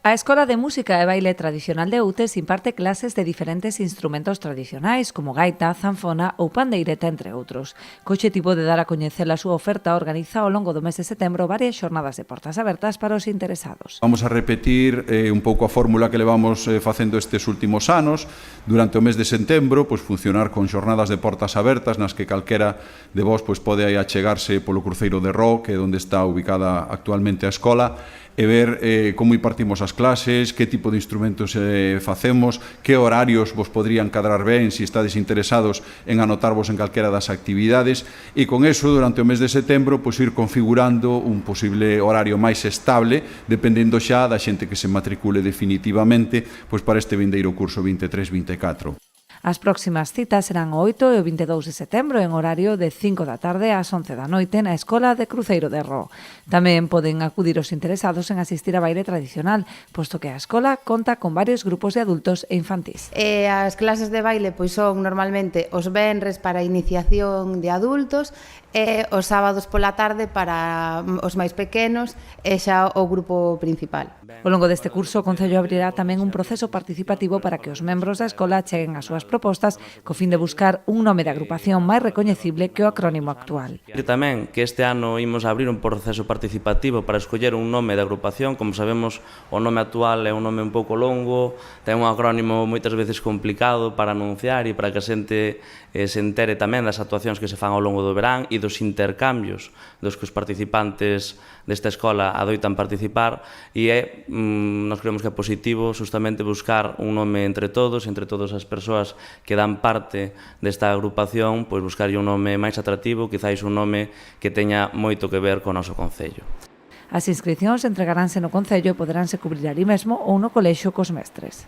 A Escola de Música e Baile Tradicional de Outes imparte clases de diferentes instrumentos tradicionais como gaita, zanfona ou pandeireta, entre outros. Co obxectivo de dar a coñecer a súa oferta, organiza ao longo do mes de setembro varias xornadas de portas abertas para os interesados. Vamos a repetir un pouco a fórmula que levamos facendo estes últimos anos. Durante o mes de setembro, funcionar con xornadas de portas abertas nas que calquera de vós pode achegarse polo cruceiro de Ró, que é onde está ubicada actualmente a escola, e ver como impartimos as clases, que tipo de instrumentos facemos, que horarios vos podrían cadrar ben se estades interesados en anotarvos en calquera das actividades, e con eso, durante o mes de setembro, ir configurando un posible horario máis estable, dependendo xa da xente que se matricule definitivamente para este vindeiro curso 23-24. As próximas citas serán o 8 e o 22 de setembro en horario de 5 da tarde ás 11 da noite na Escola de Cruceiro de Ró. Tamén poden acudir os interesados en asistir a baile tradicional, posto que a escola conta con varios grupos de adultos e infantís. As clases de baile son normalmente os venres para a iniciación de adultos e os sábados pola tarde para os máis pequenos e xa o grupo principal. Ao longo deste curso, o Concello abrirá tamén un proceso participativo para que os membros da escola cheguen as súas propostas co fin de buscar un nome de agrupación máis recoñecible que o acrónimo actual. E tamén que este ano imos abrir un proceso participativo para escoller un nome de agrupación. Como sabemos, o nome actual é un nome un pouco longo, ten un acrónimo moitas veces complicado para anunciar e para que a xente se entere tamén das actuacións que se fan ao longo do verán e dos intercambios dos que os participantes desta escola adoitan participar, e nós creemos que é positivo justamente buscar un nome entre todas as persoas que dan parte desta agrupación, buscarlle un nome máis atractivo, quizáis un nome que teña moito que ver co noso concello. As inscricións entregaránse no Concello e poderánse cubrir ali mesmo ou no colexio cos mestres.